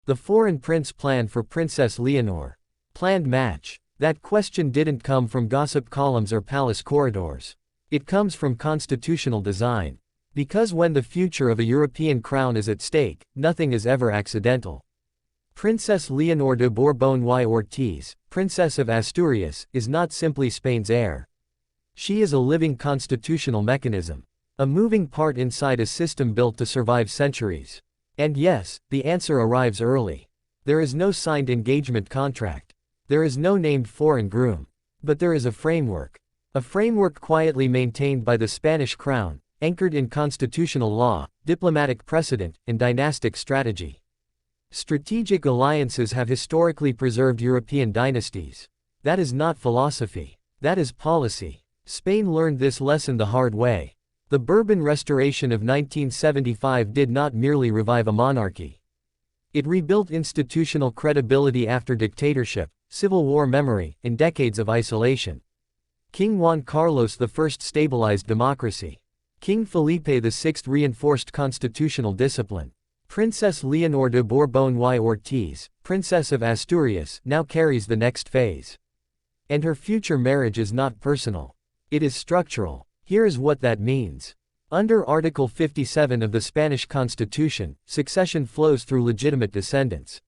The foreign prince plan for Princess Leonor. Planned match. That question didn't come from gossip columns or palace corridors. It comes from constitutional design. Because when the future of a European crown is at stake, nothing is ever accidental. Princess Leonor de Borbón y Ortiz, Princess of Asturias, is not simply Spain's heir. She is a living constitutional mechanism. A moving part inside a system built to survive centuries. And yes, the answer arrives early. There is no signed engagement contract. There is no named foreign groom. But there is a framework. A framework quietly maintained by the Spanish crown, anchored in constitutional law, diplomatic precedent, and dynastic strategy. Strategic alliances have historically preserved European dynasties. That is not philosophy. That is policy. Spain learned this lesson the hard way. The Bourbon Restoration of 1975 did not merely revive a monarchy. It rebuilt institutional credibility after dictatorship, civil war memory, and decades of isolation. King Juan Carlos I stabilized democracy. King Felipe VI reinforced constitutional discipline. Princess Leonor de Borbón y Ortiz, Princess of Asturias, now carries the next phase. And her future marriage is not personal. It is structural. Here is what that means. Under Article 57 of the Spanish Constitution, succession flows through legitimate descendants.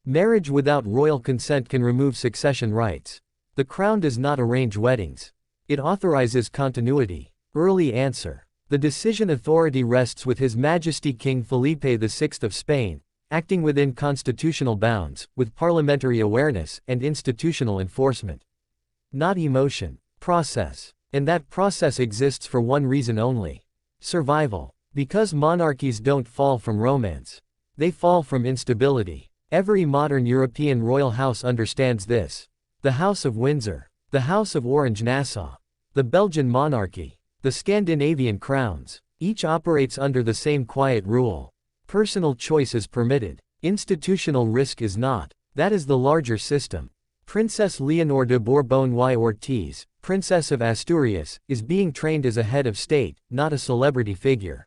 Marriage without royal consent can remove succession rights. The crown does not arrange weddings. It authorizes continuity. Early answer. The decision authority rests with His Majesty King Felipe VI of Spain, acting within constitutional bounds, with parliamentary awareness and institutional enforcement. Not emotion. Process. And that process exists for one reason only. Survival. Because monarchies don't fall from romance. They fall from instability. Every modern European royal house understands this. The House of Windsor. The House of Orange-Nassau. The Belgian monarchy. The Scandinavian crowns. Each operates under the same quiet rule. Personal choice is permitted. Institutional risk is not. That is the larger system. Princess Leonor de Borbón y Ortiz, Princess of Asturias, is being trained as a head of state, not a celebrity figure.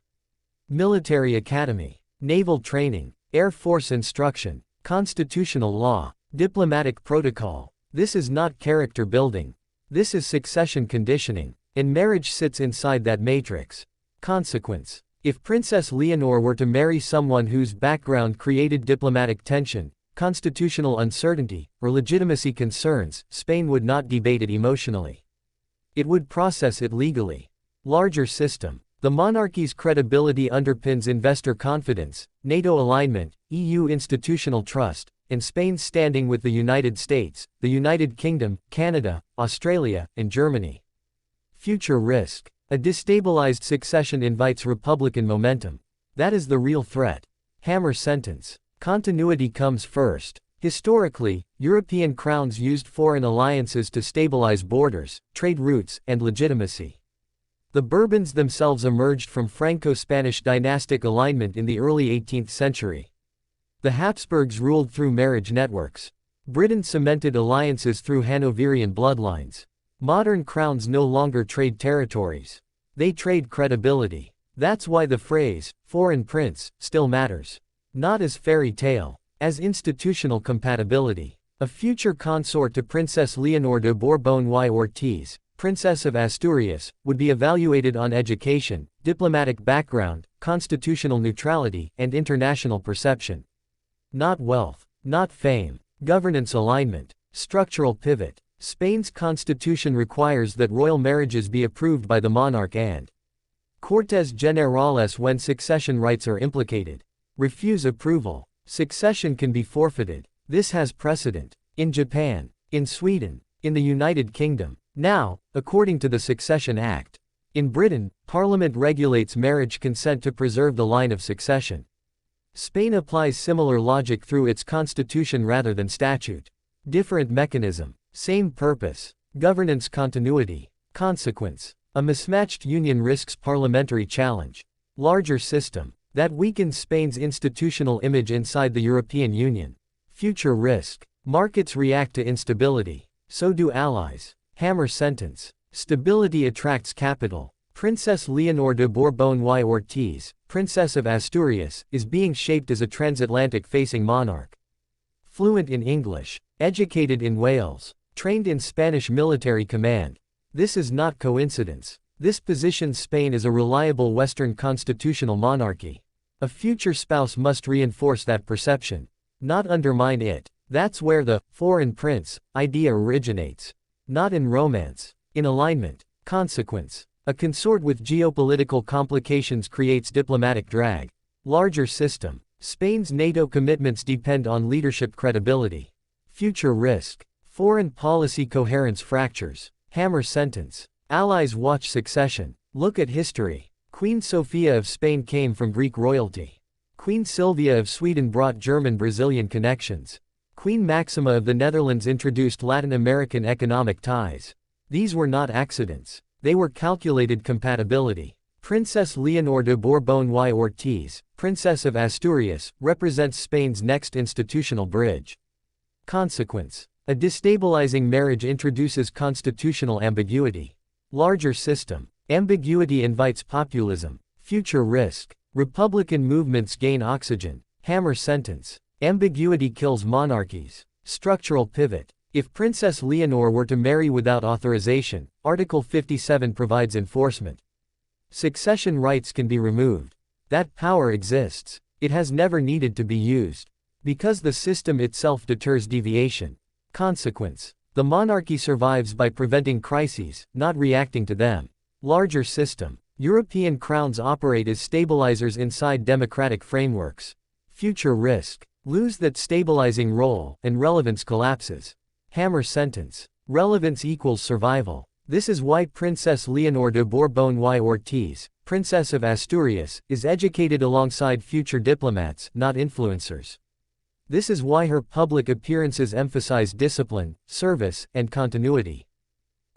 Military academy. Naval training. Air Force instruction. Constitutional law. Diplomatic protocol. This is not character building. This is succession conditioning. And marriage sits inside that matrix. Consequence. If Princess Leonor were to marry someone whose background created diplomatic tension, constitutional uncertainty, or legitimacy concerns, Spain would not debate it emotionally. It would process it legally. Larger system. The monarchy's credibility underpins investor confidence, NATO alignment, EU institutional trust, and Spain's standing with the United States, the United Kingdom, Canada, Australia, and Germany. Future risk. A destabilized succession invites Republican momentum. That is the real threat. Hammer sentence. Continuity comes first. Historically, European crowns used foreign alliances to stabilize borders, trade routes, and legitimacy. The Bourbons themselves emerged from Franco-Spanish dynastic alignment in the early 18th century. The Habsburgs ruled through marriage networks. Britain cemented alliances through Hanoverian bloodlines. Modern crowns no longer trade territories. They trade credibility. That's why the phrase, foreign prince, still matters. Not as fairy tale, as institutional compatibility. A future consort to Princess Leonor de Borbón y Ortiz, Princess of Asturias, would be evaluated on education, diplomatic background, constitutional neutrality, and international perception. Not wealth, not fame, governance alignment, structural pivot. Spain's constitution requires that royal marriages be approved by the monarch and Cortes Generales when succession rights are implicated. Refuse approval. Succession can be forfeited. This has precedent. In Japan, in Sweden, in the United Kingdom. Now, according to the Succession Act. In Britain, Parliament regulates marriage consent to preserve the line of succession. Spain applies similar logic through its constitution rather than statute. Different mechanism. Same purpose. Governance continuity. Consequence. A mismatched union risks parliamentary challenge. Larger system. That weakens Spain's institutional image inside the European Union. Future risk. Markets react to instability. So do allies. Hammer sentence. Stability attracts capital. Princess Leonor de Borbón y Ortiz, Princess of Asturias, is being shaped as a transatlantic-facing monarch. Fluent in English, educated in Wales, trained in Spanish military command. This is not coincidence. This positions Spain as a reliable Western constitutional monarchy. A future spouse must reinforce that perception, not undermine it. That's where the foreign prince idea originates. Not in romance, in alignment, consequence. A consort with geopolitical complications creates diplomatic drag. Larger system. Spain's NATO commitments depend on leadership credibility. Future risk. Foreign policy coherence fractures. Hammer sentence. Allies watch succession. Look at history. Queen Sofia of Spain came from Greek royalty. Queen Sylvia of Sweden brought German-Brazilian connections. Queen Maxima of the Netherlands introduced Latin American economic ties. These were not accidents. They were calculated compatibility. Princess Leonor de Borbón y Ortiz, Princess of Asturias, represents Spain's next institutional bridge. Consequence. A destabilizing marriage introduces constitutional ambiguity. Larger system. Ambiguity invites populism. Future risk. Republican movements gain oxygen. Hammer sentence. Ambiguity kills monarchies. Structural pivot. If Princess Leonor were to marry without authorization, Article 57 provides enforcement. Succession rights can be removed. That power exists. It has never needed to be used. Because the system itself deters deviation. Consequence. The monarchy survives by preventing crises, not reacting to them. Larger system. European crowns operate as stabilizers inside democratic frameworks. Future risk. Lose that stabilizing role, and relevance collapses. Hammer sentence. Relevance equals survival. This is why Princess Leonor de Borbón y Ortiz, Princess of Asturias, is educated alongside future diplomats, not influencers. This is why her public appearances emphasize discipline, service, and continuity.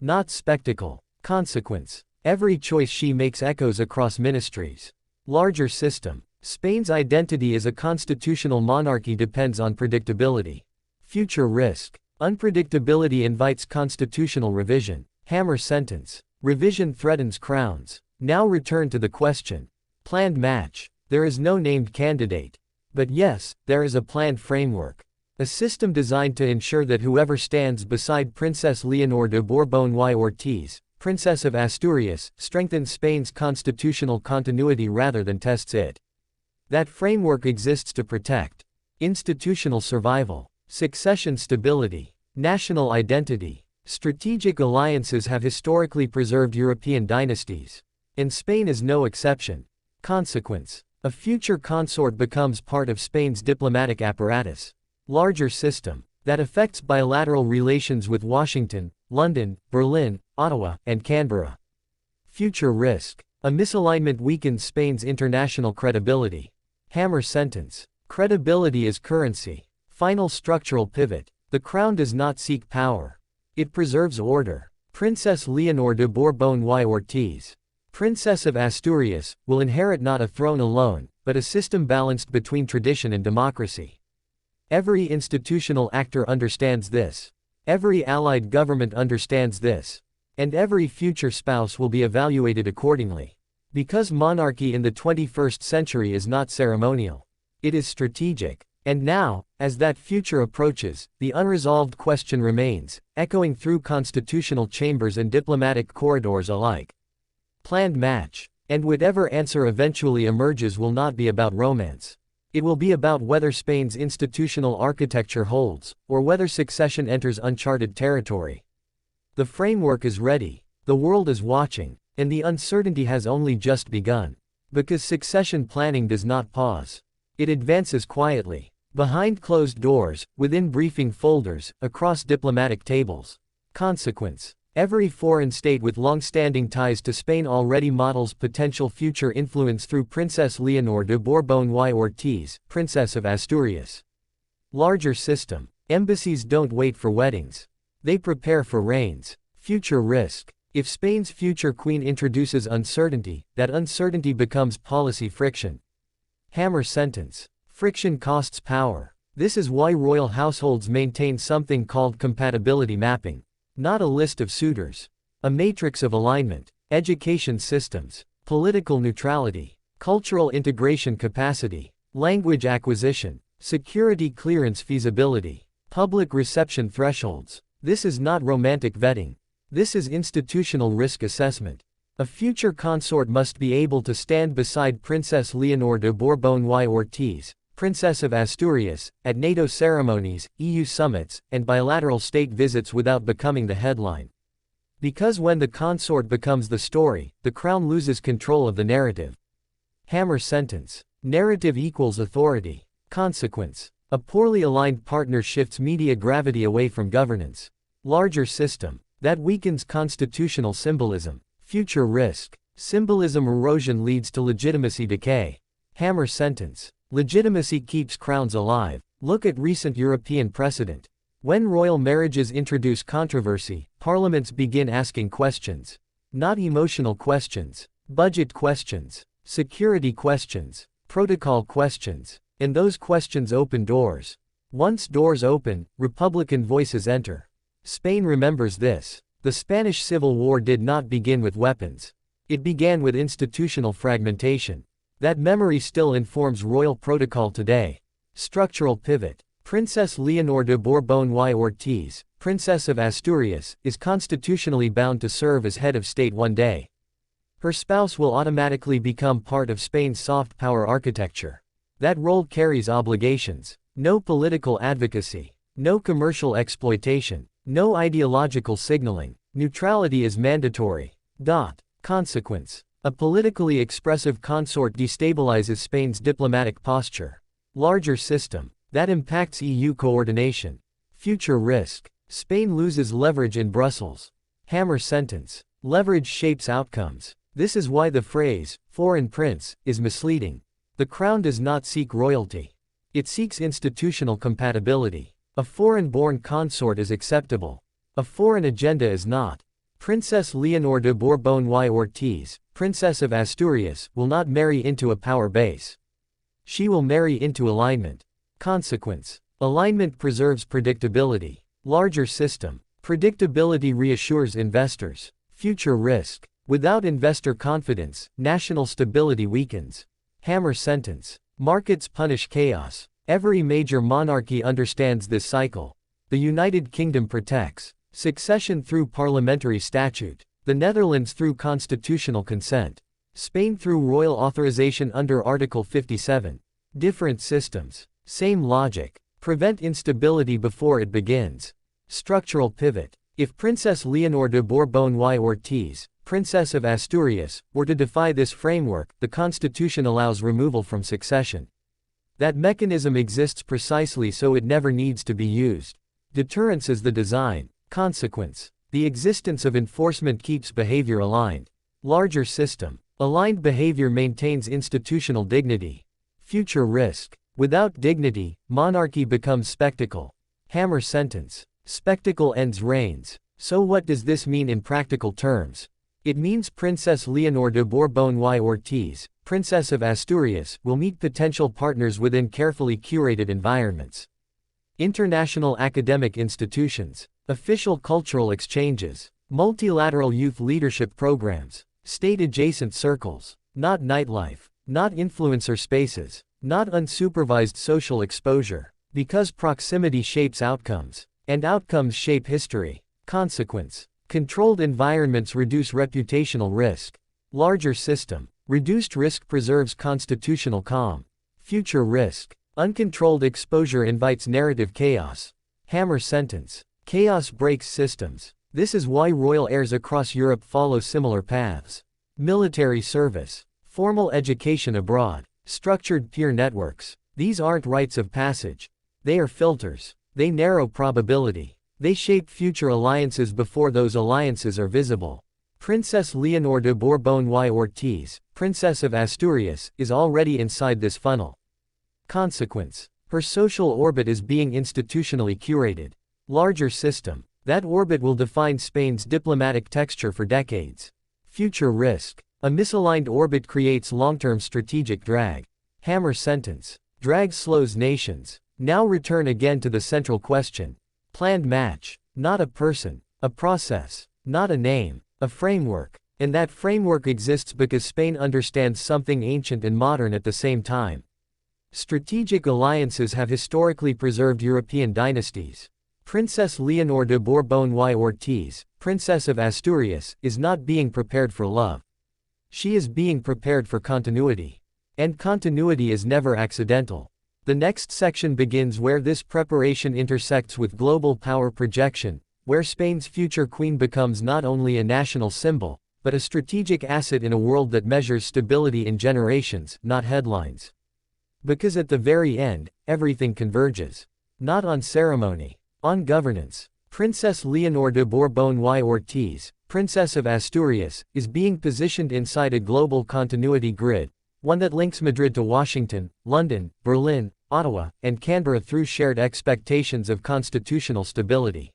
Not spectacle. Consequence. Every choice she makes echoes across ministries. Larger system. Spain's identity as a constitutional monarchy depends on predictability. Future risk. Unpredictability invites constitutional revision. Hammer sentence. Revision threatens crowns. Now return to the question. Planned match. There is no named candidate. But yes, there is a planned framework. A system designed to ensure that whoever stands beside Princess Leonor de Borbón y Ortiz, Princess of Asturias, strengthens Spain's constitutional continuity rather than tests it. That framework exists to protect institutional survival, succession stability, national identity. Strategic alliances have historically preserved European dynasties. And Spain is no exception. Consequence. A future consort becomes part of Spain's diplomatic apparatus. Larger system. That affects bilateral relations with Washington, London, Berlin, Ottawa, and Canberra. Future risk. A misalignment weakens Spain's international credibility. Hammer sentence. Credibility is currency. Final structural pivot. The crown does not seek power. It preserves order. Princess Leonor de Borbón y Ortiz, Princess of Asturias, will inherit not a throne alone, but a system balanced between tradition and democracy. Every institutional actor understands this. Every allied government understands this. And every future spouse will be evaluated accordingly. Because monarchy in the 21st century is not ceremonial. It is strategic. And now, as that future approaches, the unresolved question remains, echoing through constitutional chambers and diplomatic corridors alike. Planned match. And whatever answer eventually emerges will not be about romance. It will be about whether Spain's institutional architecture holds, or whether succession enters uncharted territory. The framework is ready, the world is watching, and the uncertainty has only just begun. Because succession planning does not pause. It advances quietly, behind closed doors, within briefing folders, across diplomatic tables. Consequence. Every foreign state with long-standing ties to Spain already models potential future influence through Princess Leonor de Borbón y Ortiz, Princess of Asturias. Larger system. Embassies don't wait for weddings. They prepare for reigns. Future risk. If Spain's future queen introduces uncertainty, that uncertainty becomes policy friction. Hammer sentence. Friction costs power. This is why royal households maintain something called compatibility mapping. Not a list of suitors. A matrix of alignment. education systems, political neutrality, cultural integration capacity, language acquisition, security clearance feasibility, public reception thresholds. This is not romantic vetting. This is institutional risk assessment. A future consort must be able to stand beside Princess Leonor de Bourbon y Ortiz, Princess of Asturias, at NATO ceremonies, EU summits, and bilateral state visits without becoming the headline. Because when the consort becomes the story, the crown loses control of the narrative. Hammer sentence. Narrative equals authority. Consequence. A poorly aligned partner shifts media gravity away from governance. Larger system. That weakens constitutional symbolism. Future risk. Symbolism erosion leads to legitimacy decay. Hammer sentence. Legitimacy keeps crowns alive. Look at recent European precedent. When royal marriages introduce controversy, parliaments begin asking questions. Not emotional questions. Budget questions. Security questions. Protocol questions. And those questions open doors. Once doors open, Republican voices enter. Spain remembers this. The Spanish Civil War did not begin with weapons. It began with institutional fragmentation. That memory still informs royal protocol today. Structural pivot. Princess Leonor de Bourbon y Ortiz, Princess of Asturias, is constitutionally bound to serve as head of state one day. Her spouse will automatically become part of Spain's soft power architecture. That role carries obligations. No political advocacy. No commercial exploitation. No ideological signaling. Neutrality is mandatory. Consequence. A politically expressive consort destabilizes Spain's diplomatic posture. Larger system. That impacts EU coordination. Future risk. Spain loses leverage in Brussels. Hammer sentence. Leverage shapes outcomes. This is why the phrase, foreign prince, is misleading. The crown does not seek royalty. It seeks institutional compatibility. A foreign-born consort is acceptable. A foreign agenda is not. Princess Leonor de Bourbon y Ortiz, Princess of Asturias, will not marry into a power base. She will marry into alignment. Consequence. Alignment preserves predictability. Larger system. Predictability reassures investors. Future risk. Without investor confidence, national stability weakens. Hammer sentence. Markets punish chaos. Every major monarchy understands this cycle. The United Kingdom protects succession through parliamentary statute. The Netherlands through constitutional consent. Spain through royal authorization under Article 57. Different systems. Same logic. Prevent instability before it begins. Structural pivot. If Princess Leonor de Bourbon y Ortiz, Princess of Asturias, were to defy this framework, the Constitution allows removal from succession. That mechanism exists precisely so it never needs to be used. Deterrence is the design. Consequence. The existence of enforcement keeps behavior aligned. Larger system. Aligned behavior maintains institutional dignity. Future risk. Without dignity, monarchy becomes spectacle. Hammer sentence. Spectacle ends reigns. So what does this mean in practical terms? It means Princess Leonor de Bourbon y Ortiz, Princess of Asturias, will meet potential partners within carefully curated environments. International academic institutions, official cultural exchanges, multilateral youth leadership programs, state-adjacent circles, not nightlife, not influencer spaces, not unsupervised social exposure, because proximity shapes outcomes, and outcomes shape history. Consequence. Controlled environments reduce reputational risk. Larger system. Reduced risk preserves constitutional calm. Future risk. Uncontrolled exposure invites narrative chaos. Hammer sentence. Chaos breaks systems. This is why royal heirs across Europe follow similar paths. Military service. Formal education abroad. Structured peer networks. These aren't rites of passage. They are filters. They narrow probability. They shape future alliances before those alliances are visible. Princess Leonor de Bourbon y Ortiz, Princess of Asturias, is already inside this funnel. Consequence. Her social orbit is being institutionally curated. Larger system. That orbit will define Spain's diplomatic texture for decades. Future risk. A misaligned orbit creates long-term strategic drag. Hammer sentence. Drag slows nations. Now return again to the central question. Planned match. Not a person. A process. Not a name. A framework. And that framework exists because Spain understands something ancient and modern at the same time. Strategic alliances have historically preserved European dynasties. Princess Leonor de Borbón y Ortiz, Princess of Asturias, is not being prepared for love. She is being prepared for continuity. And continuity is never accidental. The next section begins where this preparation intersects with global power projection, where Spain's future queen becomes not only a national symbol, but a strategic asset in a world that measures stability in generations, not headlines. Because at the very end, everything converges. Not on ceremony. On governance. Princess Leonor de Borbón y Ortiz, Princess of Asturias, is being positioned inside a global continuity grid, one that links Madrid to Washington, London, Berlin, Ottawa, and Canberra through shared expectations of constitutional stability.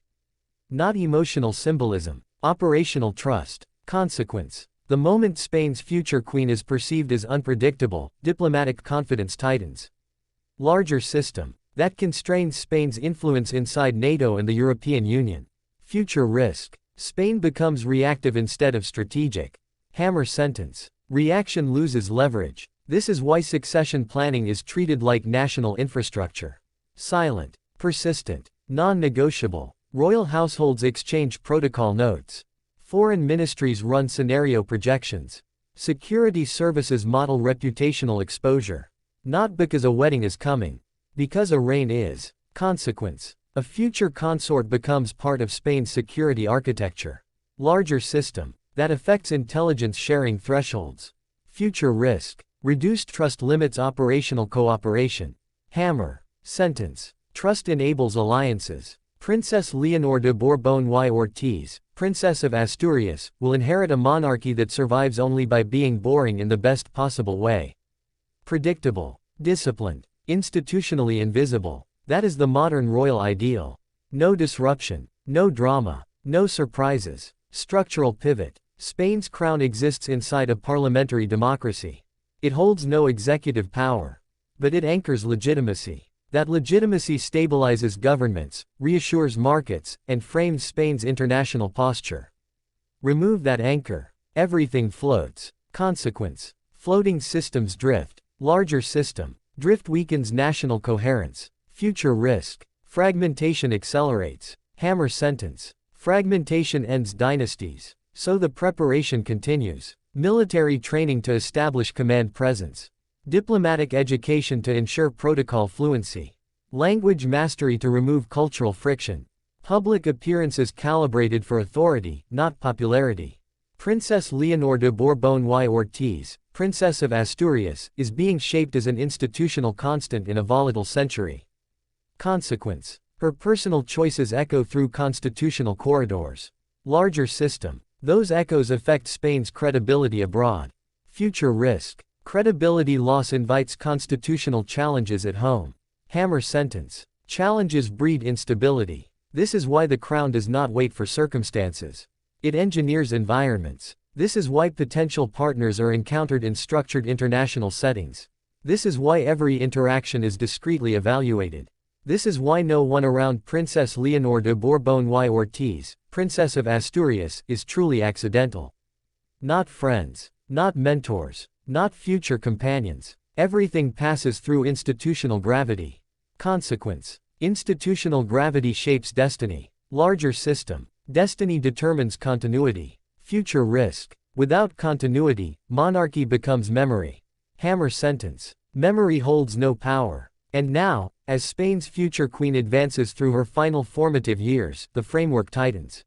Not emotional symbolism. Operational trust. Consequence. The moment Spain's future queen is perceived as unpredictable, diplomatic confidence tightens. Larger system. That constrains Spain's influence inside NATO and the European Union. Future risk. Spain becomes reactive instead of strategic. Hammer sentence. Reaction loses leverage. This is why succession planning is treated like national infrastructure. Silent. Persistent. Non-negotiable. Royal households exchange protocol notes. Foreign ministries run scenario projections. Security services model reputational exposure. Not because a wedding is coming. Because a reign is. Consequence. A future consort becomes part of Spain's security architecture. Larger system. That affects intelligence sharing thresholds. Future risk. Reduced trust limits operational cooperation. Hammer. Sentence. Trust enables alliances. Princess Leonor de Borbón y Ortiz, Princess of Asturias, will inherit a monarchy that survives only by being boring in the best possible way. Predictable. Disciplined. Institutionally invisible. That is the modern royal ideal. No disruption. No drama. No surprises. Structural pivot. Spain's crown exists inside a parliamentary democracy. It holds no executive power. But it anchors legitimacy. That legitimacy stabilizes governments, reassures markets, and frames Spain's international posture. Remove that anchor. Everything floats. Consequence. Floating systems drift. Larger system. Drift weakens national coherence. Future risk. Fragmentation accelerates. Hammer sentence. Fragmentation ends dynasties. So the preparation continues. Military training to establish command presence. Diplomatic education to ensure protocol fluency. Language mastery to remove cultural friction. Public appearances calibrated for authority, not popularity. Princess Leonor de Borbón y Ortiz, Princess of Asturias, is being shaped as an institutional constant in a volatile century. Consequence. Her personal choices echo through constitutional corridors. Larger system. Those echoes affect Spain's credibility abroad. Future risk. Credibility loss invites constitutional challenges at home. Hammer sentence. Challenges breed instability. This is why the crown does not wait for circumstances. It engineers environments. This is why potential partners are encountered in structured international settings. This is why every interaction is discreetly evaluated. This is why no one around Princess Leonor de Borbón y Ortiz, Princess of Asturias, is truly accidental. Not friends. Not mentors. Not future companions. Everything passes through institutional gravity. Consequence. Institutional gravity shapes destiny. Larger system. Destiny determines continuity. Future risk. Without continuity, monarchy becomes memory. Hammer sentence. Memory holds no power. And now, as Spain's future queen advances through her final formative years, the framework tightens.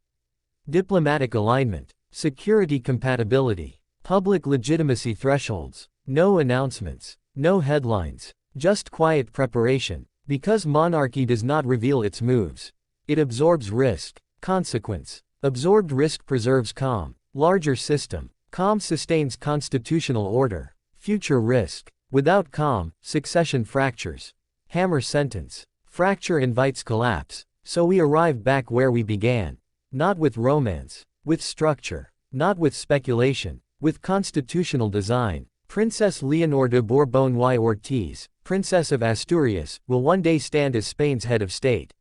Diplomatic alignment. Security compatibility. Public legitimacy thresholds. No announcements. No headlines. Just quiet preparation. Because monarchy does not reveal its moves. It absorbs risk. Consequence. Absorbed risk preserves calm. Larger system. Calm sustains constitutional order. Future risk. Without calm, succession fractures. Hammer sentence. Fracture invites collapse. So we arrive back where we began. Not with romance. With structure. Not with speculation. With constitutional design. Princess Leonor de Borbón y Ortiz, Princess of Asturias, will one day stand as Spain's head of state.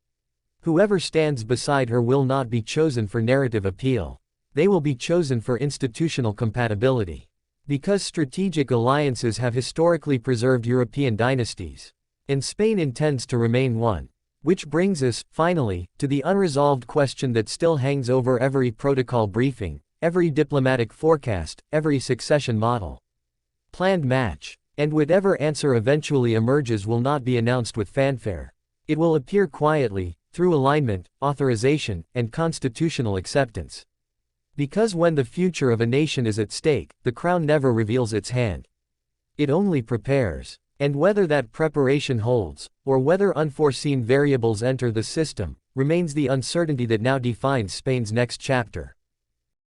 Whoever stands beside her will not be chosen for narrative appeal. They will be chosen for institutional compatibility. Because strategic alliances have historically preserved European dynasties. And Spain intends to remain one. Which brings us, finally, to the unresolved question that still hangs over every protocol briefing, every diplomatic forecast, every succession model. Planned match. And whatever answer eventually emerges will not be announced with fanfare. It will appear quietly, through alignment, authorization, and constitutional acceptance. Because when the future of a nation is at stake, the crown never reveals its hand. It only prepares. And whether that preparation holds, or whether unforeseen variables enter the system, remains the uncertainty that now defines Spain's next chapter.